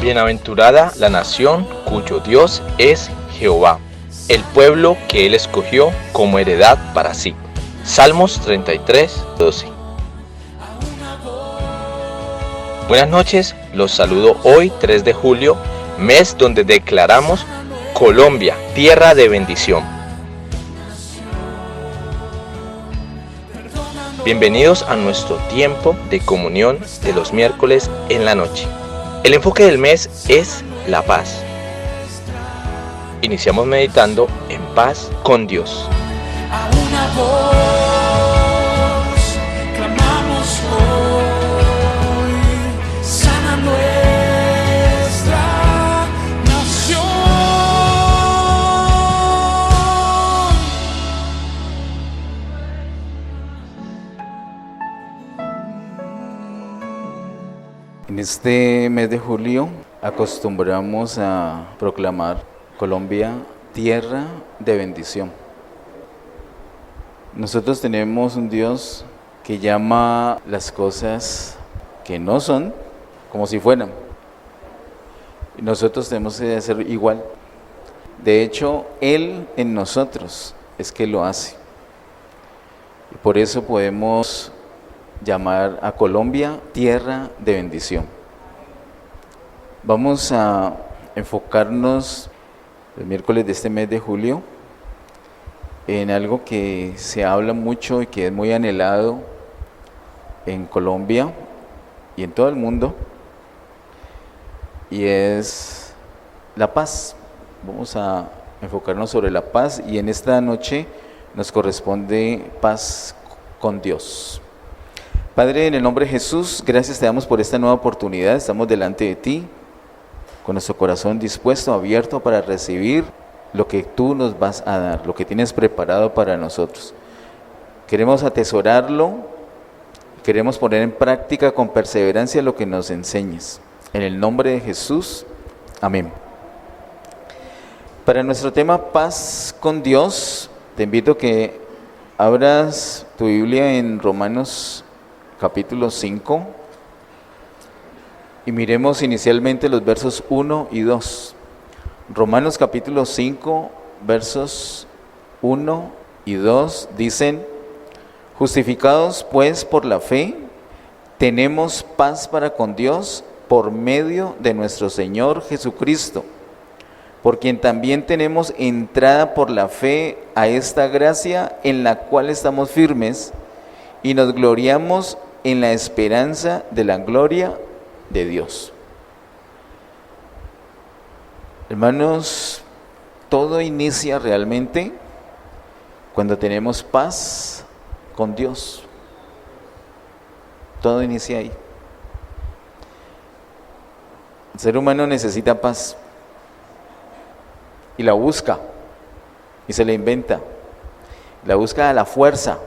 Bienaventurada la nación cuyo Dios es Jehová, el pueblo que Él escogió como heredad para sí. Salmos 33, 12. Buenas noches, los saludo hoy 3 de julio, mes donde declaramos Colombia, tierra de bendición. Bienvenidos a nuestro tiempo de comunión de los miércoles en la noche. El enfoque del mes es la paz. Iniciamos meditando en paz con Dios. A una voz clamamos hoy, sana nuestra nación. En este mes de julio acostumbramos a proclamar Colombia, tierra de bendición. Nosotros tenemos un Dios que llama las cosas que no son como si fueran. Y nosotros tenemos que hacer igual. De hecho, Él en nosotros es que lo hace. Y por eso podemos llamar a Colombia tierra de bendición. Vamos a enfocarnos el miércoles de este mes de julio en algo que se habla mucho y que es muy anhelado en Colombia y en todo el mundo, y es la paz. Vamos a enfocarnos sobre la paz, y en esta noche nos corresponde paz con Dios. Padre, en el nombre de Jesús, gracias te damos por esta nueva oportunidad. Estamos delante de ti con nuestro corazón dispuesto, abierto para recibir lo que tú nos vas a dar, lo que tienes preparado para nosotros. Queremos atesorarlo, queremos poner en práctica con perseverancia lo que nos enseñes. En el nombre de Jesús, amén. Para nuestro tema paz con Dios, te invito a que abras tu Biblia en Romanos capítulo 5 y miremos inicialmente los versos 1 y 2. Romanos capítulo 5, versos 1 y 2 dicen: justificados pues por la fe, tenemos paz para con Dios por medio de nuestro Señor Jesucristo, por quien también tenemos entrada por la fe a esta gracia en la cual estamos firmes y nos gloriamos en la esperanza de la gloria de Dios. Hermanos, todo inicia realmente cuando tenemos paz con Dios. Todo inicia ahí. El ser humano necesita paz y la busca y se la inventa. La busca a la fuerza.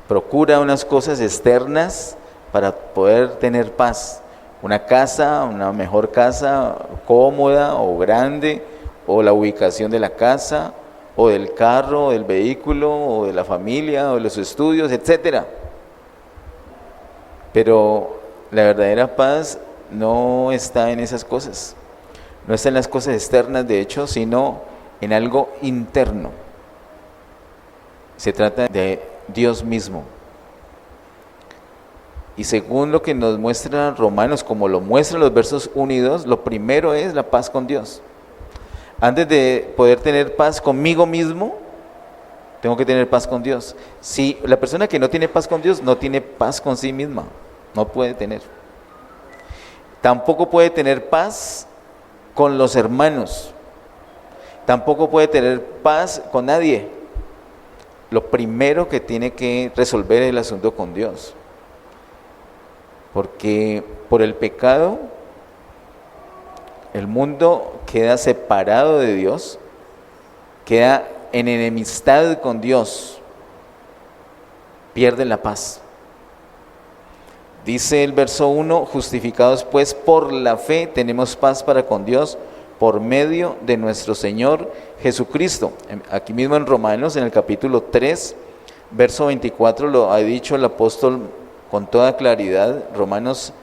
Procura unas cosas externas para poder tener paz. Una casa, una mejor casa, cómoda o grande, o la ubicación de la casa, o del carro, o del vehículo, o de la familia, o de los estudios, etc. Pero la verdadera paz no está en esas cosas. No está en las cosas externas, de hecho, sino en algo interno. Se trata de Dios mismo. Y según lo que nos muestra Romanos, como lo muestran los versos 1 y 2, lo primero es la paz con Dios. Antes de poder tener paz conmigo mismo, tengo que tener paz con Dios. Si la persona que no tiene paz con Dios, no tiene paz con sí misma, no puede tener. Tampoco puede tener paz con los hermanos. Tampoco puede tener paz con nadie. Lo primero que tiene que resolver es el asunto con Dios. Porque por el pecado, el mundo queda separado de Dios, queda en enemistad con Dios, pierde la paz. Dice el verso 1, justificados pues por la fe, tenemos paz para con Dios por medio de nuestro Señor Jesucristo. Aquí mismo en Romanos, en el capítulo 3, verso 24, lo ha dicho el apóstol con toda claridad. Romanos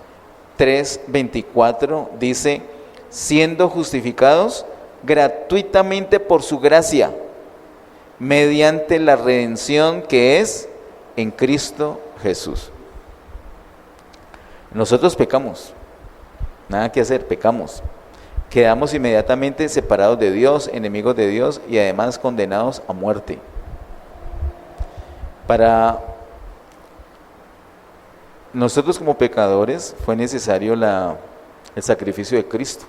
3:24 dice, siendo justificados gratuitamente por su gracia, mediante la redención que es en Cristo Jesús. Nosotros pecamos, nada que hacer, pecamos. Quedamos inmediatamente separados de Dios, enemigos de Dios y además condenados a muerte. Para nosotros como pecadores fue necesario el sacrificio de Cristo,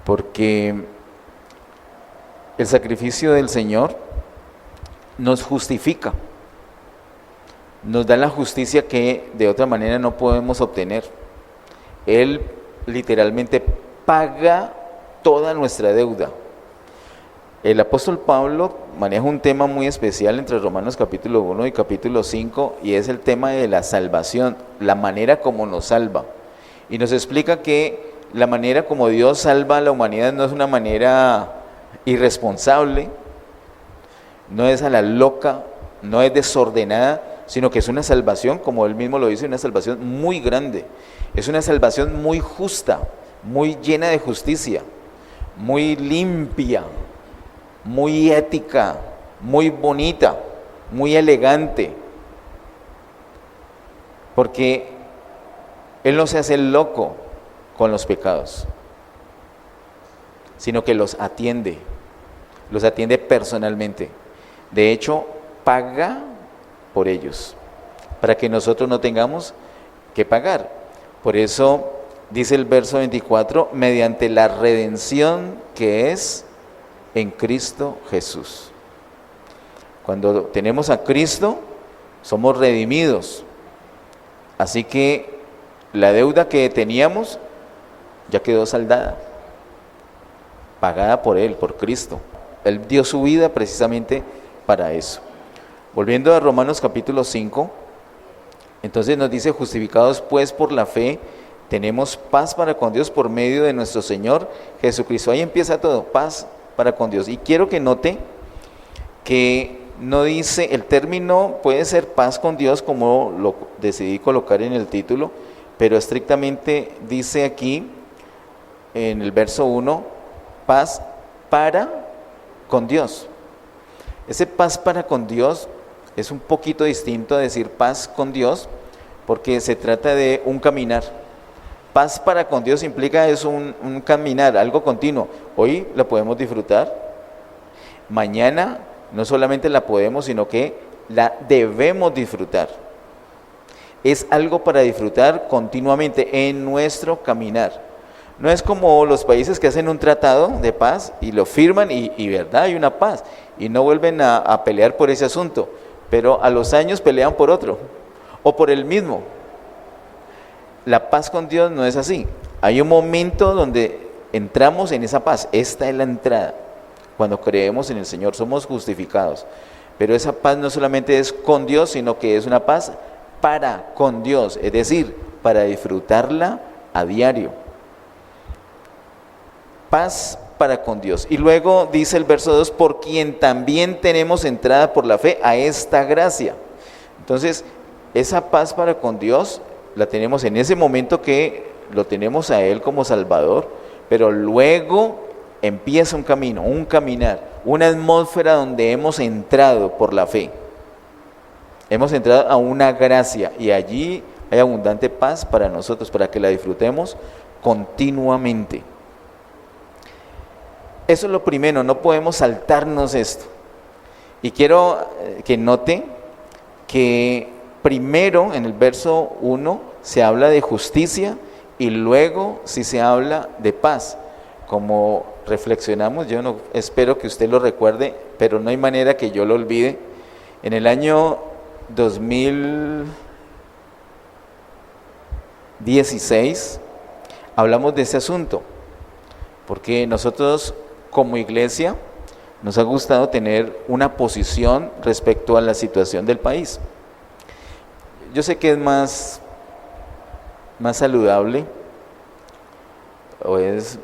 porque el sacrificio del Señor nos justifica, nos da la justicia que de otra manera no podemos obtener. Él literalmente paga toda nuestra deuda. El apóstol Pablo maneja un tema muy especial entre Romanos capítulo 1 y capítulo 5, y es el tema de la salvación, la manera como nos salva. Y nos explica que la manera como Dios salva a la humanidad no es una manera irresponsable, no es a la loca, no es desordenada, sino que es una salvación, como él mismo lo dice, una salvación muy grande. Es una salvación muy justa, muy llena de justicia, muy limpia, muy ética, muy bonita, muy elegante. Porque Él no se hace loco con los pecados, sino que los atiende personalmente. De hecho, paga por ellos, para que nosotros no tengamos que pagar. Por eso dice el verso 24, mediante la redención que es en Cristo Jesús. Cuando tenemos a Cristo, somos redimidos. Así que la deuda que teníamos ya quedó saldada, pagada por Él, por Cristo. Él dio su vida precisamente para eso. Volviendo a Romanos capítulo 5, entonces nos dice, justificados pues por la fe, tenemos paz para con Dios por medio de nuestro Señor Jesucristo. Ahí empieza todo, paz para con Dios. Y quiero que note que no dice, el término puede ser paz con Dios, como lo decidí colocar en el título, pero estrictamente dice aquí, en el verso 1, paz para con Dios. Ese paz para con Dios es un poquito distinto a decir paz con Dios, porque se trata de un caminar. Paz para con Dios implica es un caminar, algo continuo. Hoy la podemos disfrutar, mañana no solamente la podemos, sino que la debemos disfrutar. Es algo para disfrutar continuamente en nuestro caminar. No es como los países que hacen un tratado de paz y lo firman y verdad, hay una paz, y no vuelven a pelear por ese asunto, pero a los años pelean por otro, o por el mismo. La paz con Dios no es así. Hay un momento donde entramos en esa paz. Esta es la entrada. Cuando creemos en el Señor somos justificados. Pero esa paz no solamente es con Dios, sino que es una paz para con Dios, es decir, para disfrutarla a diario. Paz para con Dios. Y luego dice el verso 2, por quien también tenemos entrada por la fe a esta gracia. Entonces, esa paz para con Dios la tenemos en ese momento que lo tenemos a Él como Salvador, pero luego empieza un camino, un caminar, una atmósfera donde hemos entrado por la fe. Hemos entrado a una gracia y allí hay abundante paz para nosotros, para que la disfrutemos continuamente. Eso es lo primero, no podemos saltarnos esto. Y quiero que note que primero en el verso 1 se habla de justicia y luego sí se habla de paz. Como reflexionamos, yo no espero que usted lo recuerde, pero no hay manera que yo lo olvide. En el año 2016 hablamos de ese asunto, porque nosotros como iglesia nos ha gustado tener una posición respecto a la situación del país. Yo sé que es más saludable o es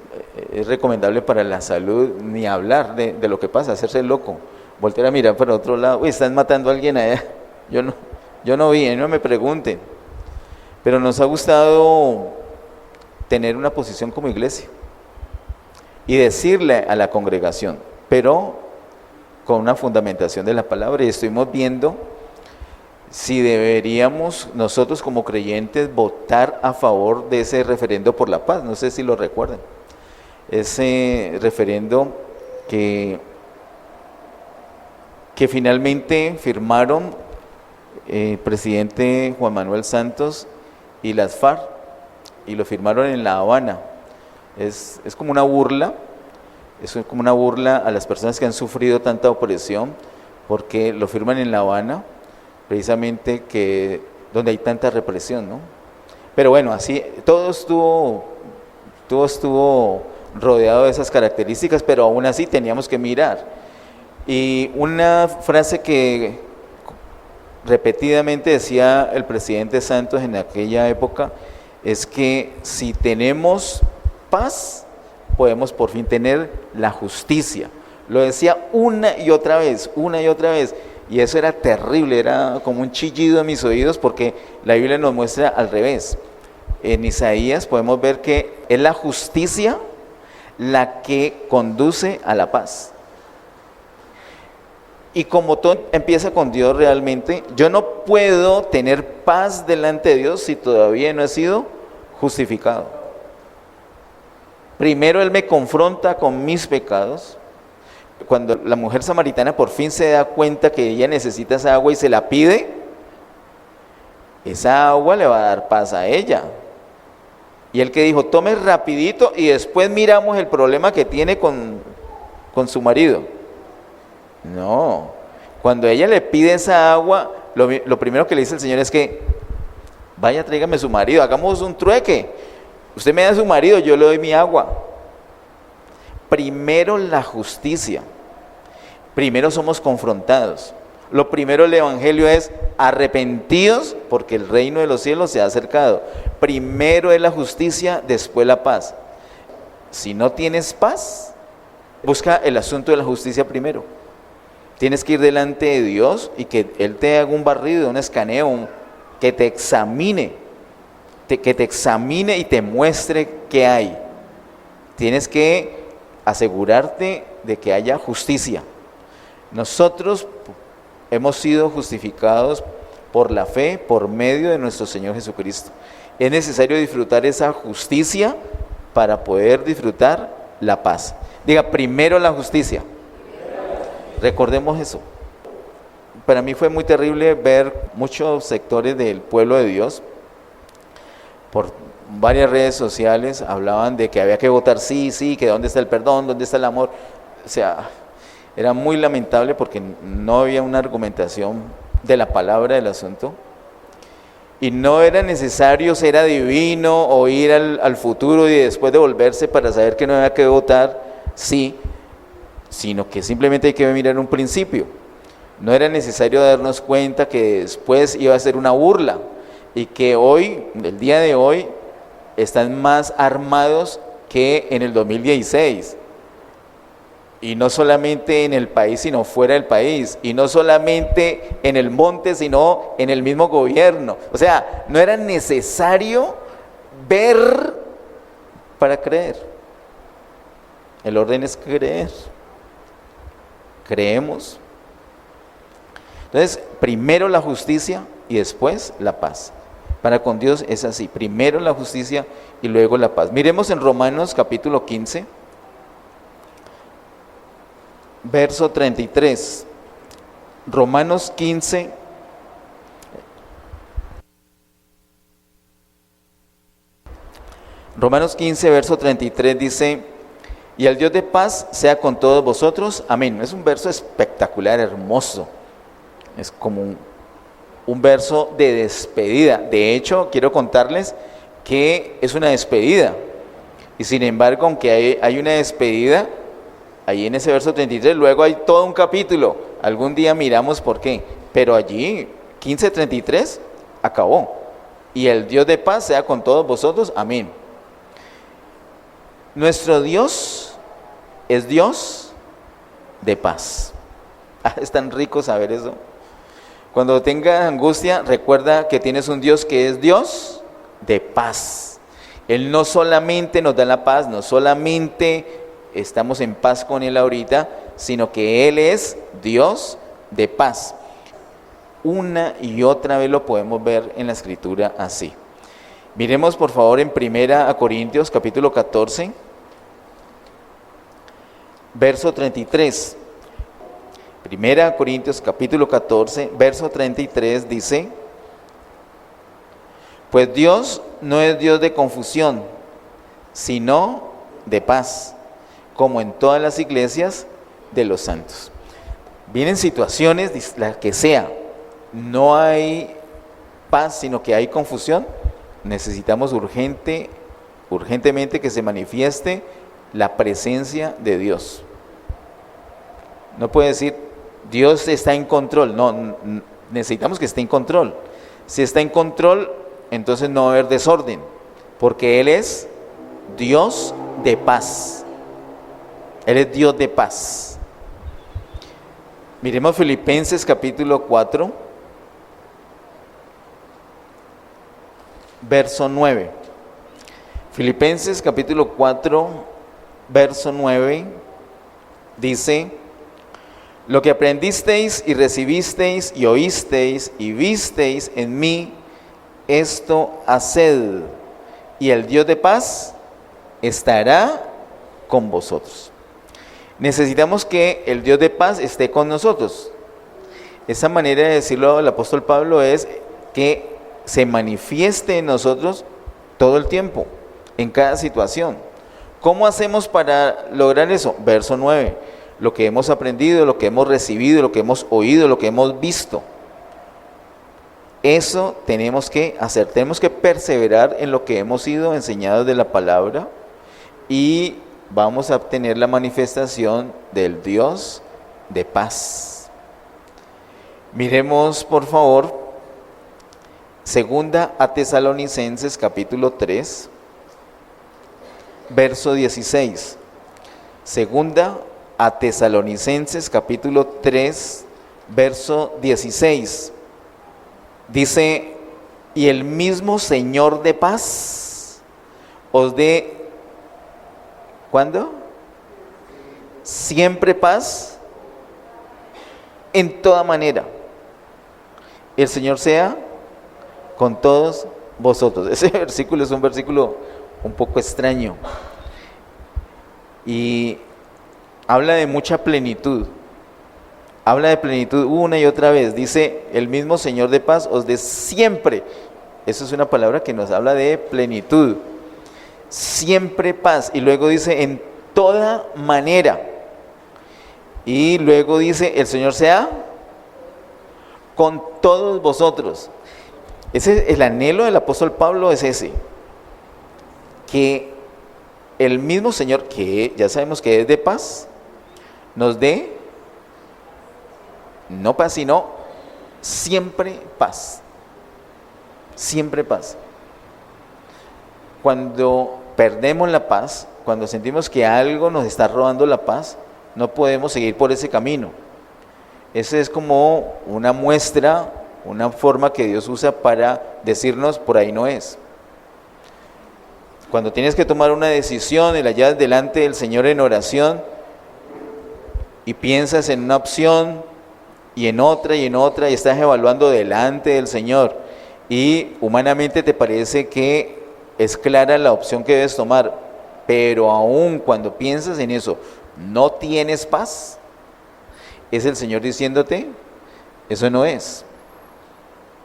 recomendable para la salud ni hablar de lo que pasa, hacerse loco, voltear a mirar para otro lado. Uy, están matando a alguien allá, yo no vi, no me pregunten. Pero nos ha gustado tener una posición como iglesia y decirle a la congregación, pero con una fundamentación de la palabra. Y estuvimos viendo si deberíamos nosotros como creyentes votar a favor de ese referendo por la paz. No sé si lo recuerdan. Ese referendo que finalmente firmaron el presidente Juan Manuel Santos y las FARC, y lo firmaron en La Habana. Es como una burla, a las personas que han sufrido tanta opresión, porque lo firman en La Habana, precisamente donde hay tanta represión, ¿no? Pero bueno, así todo estuvo rodeado de esas características, pero aún así teníamos que mirar. Y una frase que repetidamente decía el presidente Santos en aquella época es que si tenemos paz, podemos por fin tener la justicia. Lo decía una y otra vez, y eso era terrible, era como un chillido en mis oídos, porque la Biblia nos muestra al revés. En Isaías podemos ver que es la justicia la que conduce a la paz. Y como todo empieza con Dios realmente, yo no puedo tener paz delante de Dios si todavía no he sido justificado. Primero Él me confronta con mis pecados. Cuando la mujer samaritana por fin se da cuenta que ella necesita esa agua y se la pide, esa agua le va a dar paz a ella. Y Él que dijo, tome rapidito y después miramos el problema que tiene con su marido. No, cuando ella le pide esa agua, lo primero que le dice el Señor es que vaya, tráigame su marido, hagamos un trueque. Usted me da su marido, yo le doy mi agua. Primero la justicia. Primero somos confrontados. Lo primero del Evangelio es arrepentidos porque el reino de los cielos se ha acercado. Primero es la justicia, después la paz. Si no tienes paz, busca el asunto de la justicia primero. Tienes que ir delante de Dios y que Él te haga un barrido, un escaneo, que te examine y te muestre qué hay. Tienes que asegurarte de que haya justicia. Nosotros hemos sido justificados por la fe, por medio de nuestro Señor Jesucristo. Es necesario disfrutar esa justicia para poder disfrutar la paz. Diga, primero la justicia. Recordemos eso. Para mí fue muy terrible ver muchos sectores del pueblo de Dios, por varias redes sociales, hablaban de que había que votar sí, que dónde está el perdón, dónde está el amor. O sea, era muy lamentable porque no había una argumentación de la palabra del asunto. Y no era necesario ser adivino o ir al futuro y después devolverse para saber que no había que votar sí, sino que simplemente hay que mirar un principio. No era necesario darnos cuenta que después iba a ser una burla y que hoy, el día de hoy, están más armados que en el 2016. Y no solamente en el país, sino fuera del país. Y no solamente en el monte, sino en el mismo gobierno. O sea, no era necesario ver para creer. El orden es creer. Creemos. Entonces, primero la justicia y después la paz. Para con Dios es así. Primero la justicia y luego la paz. Miremos en Romanos capítulo 15. Verso 33, Romanos 15, verso 33 dice, y el Dios de paz sea con todos vosotros, amén. Es un verso espectacular, hermoso, es como un verso de despedida. De hecho, quiero contarles que es una despedida, y sin embargo, aunque hay una despedida, ahí en ese verso 33, luego hay todo un capítulo. Algún día miramos por qué. Pero allí, 15:33, acabó. Y el Dios de paz sea con todos vosotros. Amén. Nuestro Dios es Dios de paz. Es tan rico saber eso. Cuando tengas angustia, recuerda que tienes un Dios que es Dios de paz. Él no solamente nos da la paz, no solamente estamos en paz con Él ahorita, sino que Él es Dios de paz. Una y otra vez lo podemos ver en la Escritura así. Miremos por favor en 1 Corintios capítulo 14, verso 33. 1 Corintios capítulo 14, verso 33 dice: pues Dios no es Dios de confusión, sino de paz, como en todas las iglesias de los santos. Vienen situaciones, la que sea, no hay paz, sino que hay confusión. Necesitamos urgentemente que se manifieste la presencia de Dios. No puede decir, Dios está en control. No, necesitamos que esté en control. Si está en control, entonces no va a haber desorden, porque Él es Dios de paz. Él es Dios de paz. Miremos Filipenses capítulo 4, verso 9. Filipenses capítulo 4, verso 9, dice: lo que aprendisteis y recibisteis y oísteis y visteis en mí, esto haced, y el Dios de paz estará con vosotros. Necesitamos que el Dios de paz esté con nosotros. Esa manera de decirlo el apóstol Pablo es que se manifieste en nosotros todo el tiempo, en cada situación. ¿Cómo hacemos para lograr eso? Verso 9, lo que hemos aprendido, lo que hemos recibido, lo que hemos oído, lo que hemos visto. Eso tenemos que hacer, tenemos que perseverar en lo que hemos sido enseñados de la palabra y vamos a obtener la manifestación del Dios de paz. Miremos por favor, segunda a Tesalonicenses capítulo 3, verso 16. Segunda a Tesalonicenses capítulo 3, verso 16. Dice: y el mismo Señor de paz os dé, ¿cuándo? Siempre paz en toda manera. El Señor sea con todos vosotros. Ese versículo es un versículo un poco extraño y habla de mucha plenitud. Habla de plenitud una y otra vez. Dice: el mismo Señor de paz os dé siempre. Eso es una palabra que nos habla de plenitud. Siempre paz. Y luego dice: en toda manera. Y luego dice: el Señor sea con todos vosotros. Ese, el anhelo del apóstol Pablo es ese. Que el mismo Señor, que ya sabemos que es de paz, nos dé no paz, sino siempre paz. Siempre paz. Cuando perdemos la paz, cuando sentimos que algo nos está robando la paz, no podemos seguir por ese camino. Ese es como una muestra, una forma que Dios usa para decirnos: por ahí no es. Cuando tienes que tomar una decisión y la llevas delante del Señor en oración y piensas en una opción y en otra y estás evaluando delante del Señor y humanamente te parece que es clara la opción que debes tomar, pero aún cuando piensas en eso no tienes paz, es el Señor diciéndote: eso no es,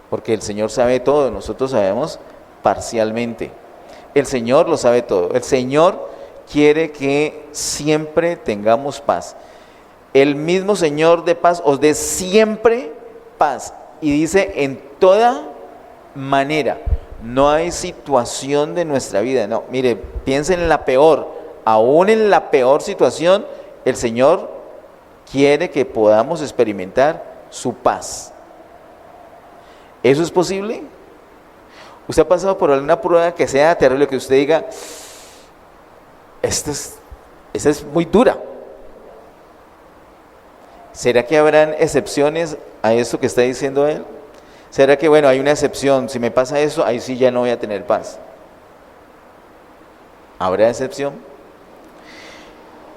porque el Señor sabe todo, nosotros sabemos parcialmente. El Señor lo sabe todo. El Señor quiere que siempre tengamos paz. El mismo Señor de paz os dé siempre paz. Y dice: en toda manera. No hay situación de nuestra vida. No, mire, piensen en la peor. Aún en la peor situación, el Señor quiere que podamos experimentar su paz. ¿Eso es posible? ¿Usted ha pasado por alguna prueba que sea terrible, que usted diga: esta es muy dura? ¿Será que habrán excepciones a eso que está diciendo él? ¿Será que, bueno, hay una excepción? Si me pasa eso, ahí sí ya no voy a tener paz. ¿Habrá excepción?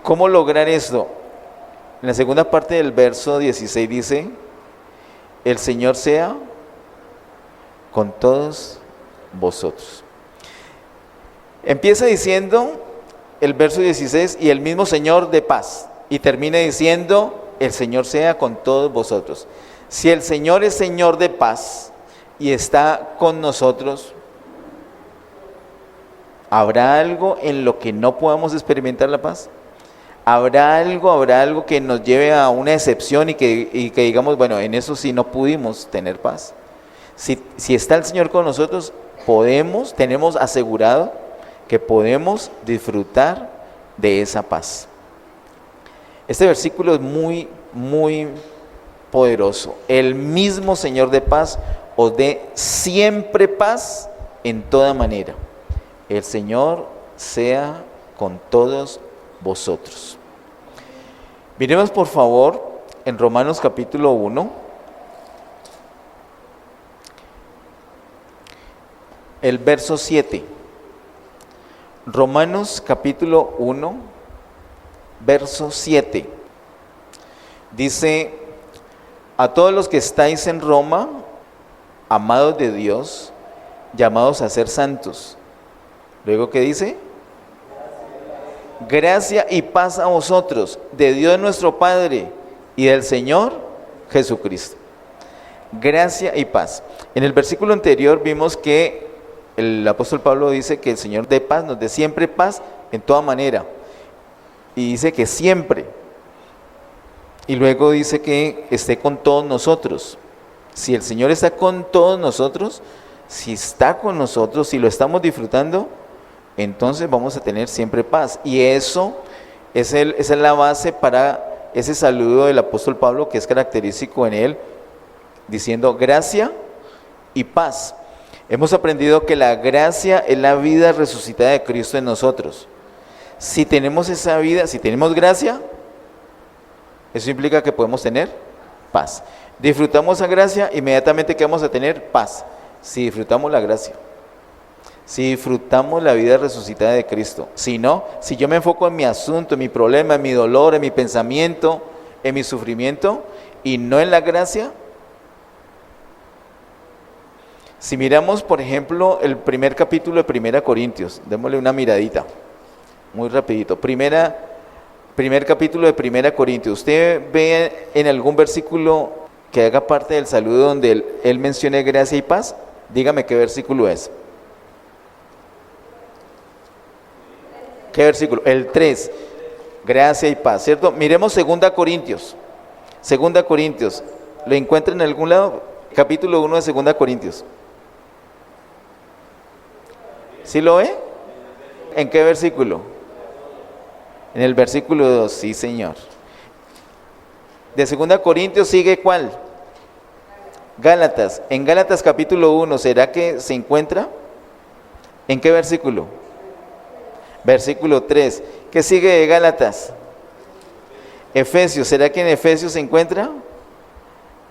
¿Cómo lograr esto? En la segunda parte del verso 16 dice, el Señor sea con todos vosotros. Empieza diciendo el verso 16, y el mismo Señor de paz. Y termina diciendo, el Señor sea con todos vosotros. Si el Señor es Señor de paz y está con nosotros, ¿habrá algo en lo que no podamos experimentar la paz? ¿Habrá algo que nos lleve a una excepción y que digamos, bueno, en eso sí no pudimos tener paz? Si está el Señor con nosotros, tenemos asegurado que podemos disfrutar de esa paz. Este versículo es muy, muy poderoso. El mismo Señor de paz os dé siempre paz en toda manera. El Señor sea con todos vosotros. Miremos por favor en Romanos capítulo 1, el verso 7. Romanos capítulo 1, verso 7. Dice, a todos los que estáis en Roma, amados de Dios, llamados a ser santos. Luego, ¿qué dice? Gracia y paz a vosotros, de Dios nuestro Padre y del Señor Jesucristo. Gracia y paz. En el versículo anterior vimos que el apóstol Pablo dice que el Señor de paz nos dé siempre paz en toda manera. Y dice que siempre. Y luego dice que esté con todos nosotros. Si el Señor está con todos nosotros, si está con nosotros, si lo estamos disfrutando, entonces vamos a tener siempre paz. Y eso esa es la base para ese saludo del apóstol Pablo, que es característico en él, diciendo gracia y paz. Hemos aprendido que la gracia es la vida resucitada de Cristo en nosotros. Si tenemos esa vida, si tenemos gracia, eso implica que podemos tener paz. Disfrutamos la gracia, inmediatamente que vamos a tener paz. Si disfrutamos la gracia, si disfrutamos la vida resucitada de Cristo. Si no, si yo me enfoco en mi asunto, en mi problema, en mi dolor, en mi pensamiento, en mi sufrimiento, y no en la gracia. Si miramos, por ejemplo, el primer capítulo de 1 Corintios, démosle una miradita, muy rapidito. Primer capítulo de 1 Corintios. ¿Usted ve en algún versículo que haga parte del saludo donde él mencione gracia y paz? Dígame qué versículo es. ¿Qué versículo? El 3. Gracia y paz, ¿cierto? Miremos 2 Corintios. 2 Corintios. ¿Lo encuentra en algún lado? Capítulo 1 de 2 Corintios. ¿Sí lo ve? ¿En qué versículo? En el versículo 2, sí señor. De 2 Corintios sigue ¿cuál? Gálatas. En Gálatas capítulo 1, ¿será que se encuentra? ¿En qué versículo? Versículo 3. ¿Qué sigue de Gálatas? Efesios. ¿Será que en Efesios se encuentra?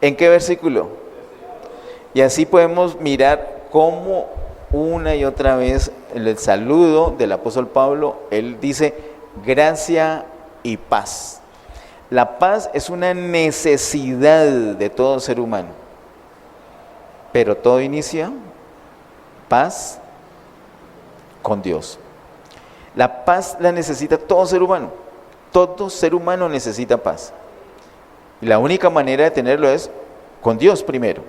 ¿En qué versículo? Y así podemos mirar cómo una y otra vez en el saludo del apóstol Pablo, él dice gracia y paz. La paz es una necesidad de todo ser humano, pero todo inicia paz con Dios. La paz la necesita todo ser humano. Todo ser humano necesita paz. Y la única manera de tenerlo es con Dios primero.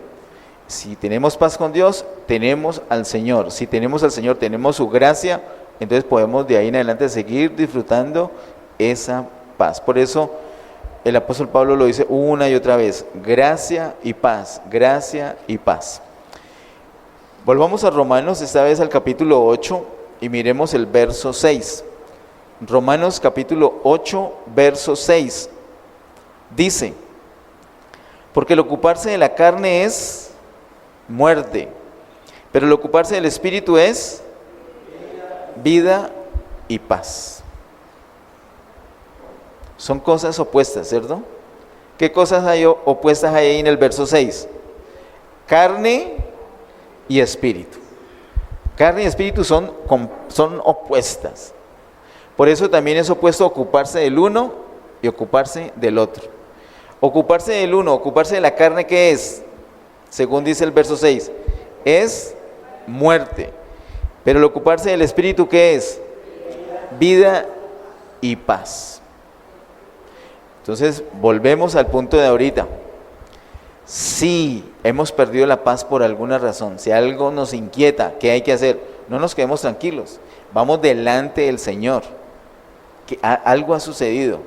Si tenemos paz con Dios, tenemos al Señor. Si tenemos al Señor, tenemos su gracia, entonces podemos de ahí en adelante seguir disfrutando esa paz. Por eso el apóstol Pablo lo dice una y otra vez, gracia y paz, gracia y paz. Volvamos a Romanos, esta vez al capítulo 8, y miremos el verso 6. Romanos capítulo 8, verso 6. Dice, porque el ocuparse de la carne es muerte, pero el ocuparse del Espíritu es vida y paz. Son cosas opuestas, ¿cierto? ¿Qué cosas hay opuestas ahí en el verso 6? carne y espíritu. Carne y espíritu son opuestas. Por eso también es opuesto ocuparse del uno y ocuparse del otro. Ocuparse del uno, ocuparse de la carne, ¿qué es? Según dice el verso 6, es muerte. Pero el ocuparse del espíritu, ¿qué es? Vida y paz. Entonces, volvemos al punto de ahorita. Si hemos perdido la paz por alguna razón, si algo nos inquieta, ¿qué hay que hacer? No nos quedemos tranquilos, vamos delante del Señor. Que algo ha sucedido.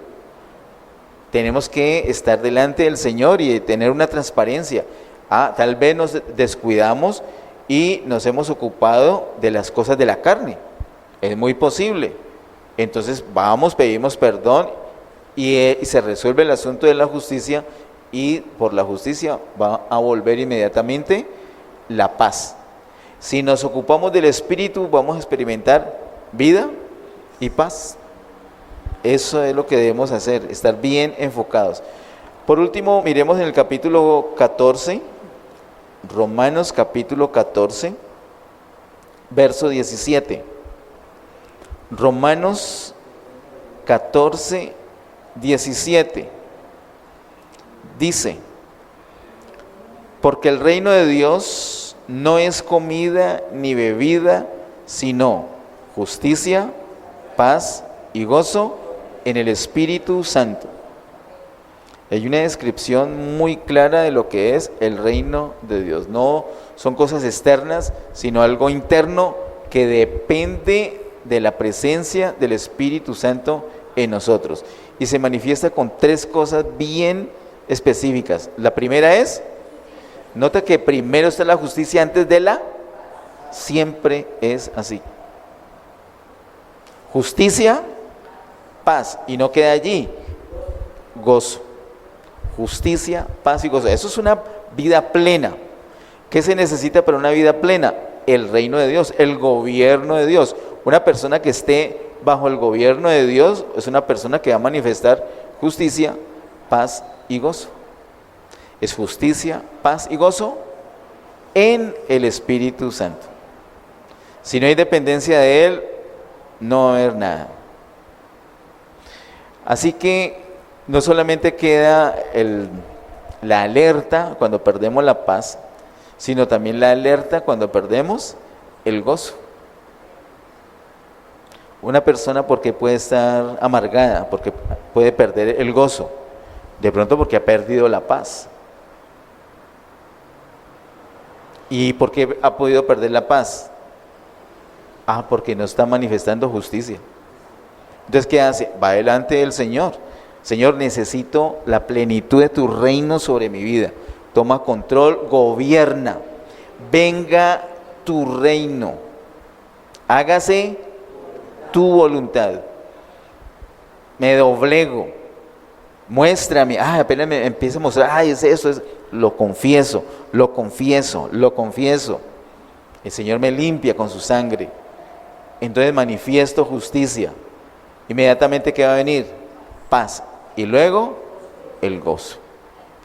Tenemos que estar delante del Señor y tener una transparencia. Tal vez nos descuidamos y nos hemos ocupado de las cosas de la carne. Es muy posible. Entonces vamos, pedimos perdón y se resuelve el asunto de la justicia, y por la justicia va a volver inmediatamente la paz. Si nos ocupamos del espíritu, vamos a experimentar vida y paz. Eso es lo que debemos hacer, estar bien enfocados. Por último, miremos en el capítulo 14, Romanos capítulo 14, verso 17. Romanos 14, 17. Dice, porque el reino de Dios no es comida ni bebida, sino justicia, paz y gozo en el Espíritu Santo. Hay una descripción muy clara de lo que es el reino de Dios. No son cosas externas, sino algo interno que depende de la presencia del Espíritu Santo en nosotros. Y se manifiesta con tres cosas bien específicas. La primera es, nota que primero está la justicia antes de la, siempre es así. Justicia, paz, y no queda allí, gozo. Justicia, paz y gozo. Eso es una vida plena. ¿Qué se necesita para una vida plena? El reino de Dios, el gobierno de Dios. Una persona que esté bajo el gobierno de Dios es una persona que va a manifestar justicia, paz y gozo. Es justicia, paz y gozo en el Espíritu Santo. Si no hay dependencia de Él, no va a haber nada. Así que no solamente queda la alerta cuando perdemos la paz, sino también la alerta cuando perdemos el gozo. Una persona, porque puede estar amargada, porque puede perder el gozo, de pronto porque ha perdido la paz. ¿Y por qué ha podido perder la paz? Porque no está manifestando justicia. Entonces, ¿qué hace? Va delante del Señor. Señor, necesito la plenitud de tu reino sobre mi vida. Toma control, gobierna. Venga tu reino. Hágase tu voluntad. Me doblego. Muéstrame. Apenas me empieza a mostrar. Es eso. Lo confieso, lo confieso, lo confieso. El Señor me limpia con su sangre. Entonces manifiesto justicia. Inmediatamente, ¿qué va a venir? Paz. Y luego, el gozo.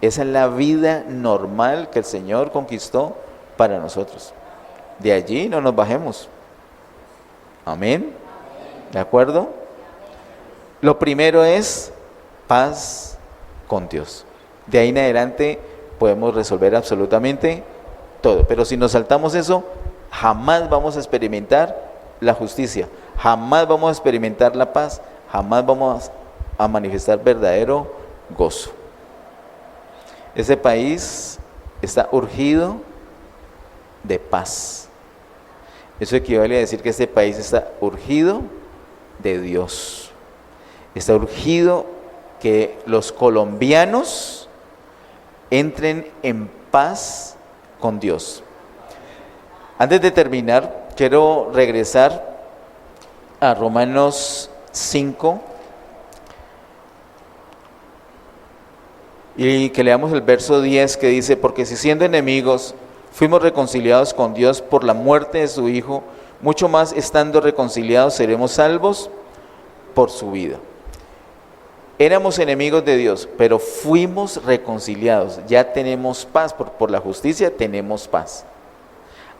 Esa es la vida normal que el Señor conquistó para nosotros. De allí no nos bajemos. Amén. ¿De acuerdo? Lo primero es paz con Dios. De ahí en adelante podemos resolver absolutamente todo. Pero si nos saltamos eso, jamás vamos a experimentar la justicia, jamás vamos a experimentar la paz, jamás vamos a manifestar verdadero gozo. Ese país está urgido de paz. Eso equivale a decir que este país está urgido de Dios. Está urgido que los colombianos entren en paz con Dios. Antes de terminar, quiero regresar a Romanos 5 y que leamos el verso 10, que dice: porque si siendo enemigos fuimos reconciliados con Dios por la muerte de su Hijo, mucho más estando reconciliados seremos salvos por su vida. Éramos enemigos de Dios, pero fuimos reconciliados. Ya tenemos paz, por la justicia tenemos paz.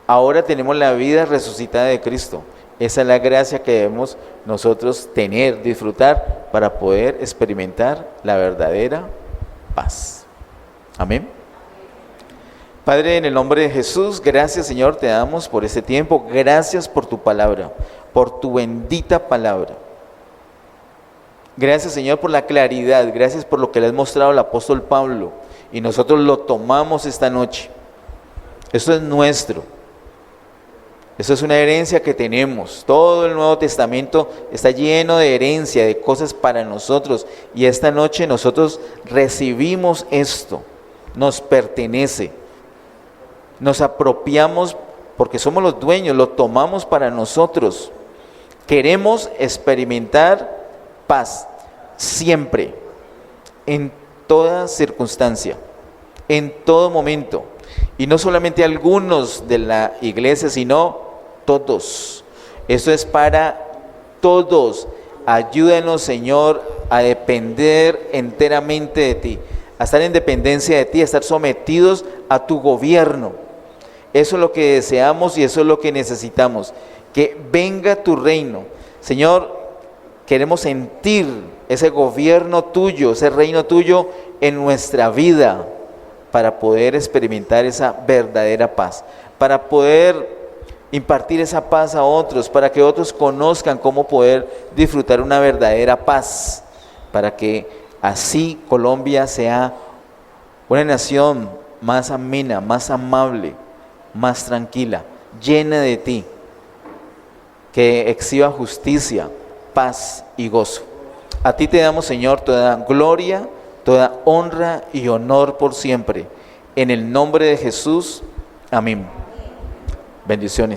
Ahora tenemos la vida resucitada de Cristo. Esa es la gracia que debemos nosotros tener, disfrutar, para poder experimentar la verdadera paz. Amén. Padre, en el nombre de Jesús, gracias Señor, te damos por este tiempo. Gracias por tu palabra, por tu bendita palabra. Gracias Señor por la claridad, gracias por lo que le has mostrado al apóstol Pablo y nosotros lo tomamos esta noche. Esto es nuestro, esto es una herencia que tenemos. Todo el Nuevo Testamento está lleno de herencia, de cosas para nosotros, y esta noche nosotros recibimos esto, nos pertenece, nos apropiamos porque somos los dueños, lo tomamos para nosotros. Queremos experimentar paz, siempre, en toda circunstancia, en todo momento. Y no solamente algunos de la iglesia, sino todos. Eso es para todos. Ayúdanos, Señor, a depender enteramente de ti, a estar en dependencia de ti, a estar sometidos a tu gobierno. Eso es lo que deseamos y eso es lo que necesitamos. Que venga tu reino. Señor, queremos sentir ese gobierno tuyo, ese reino tuyo en nuestra vida para poder experimentar esa verdadera paz, para poder impartir esa paz a otros, para que otros conozcan cómo poder disfrutar una verdadera paz, para que así Colombia sea una nación más amena, más amable, más tranquila, llena de ti, que exhiba justicia, paz y gozo. A ti te damos, Señor, toda gloria, toda honra y honor por siempre. En el nombre de Jesús, amén. Bendiciones.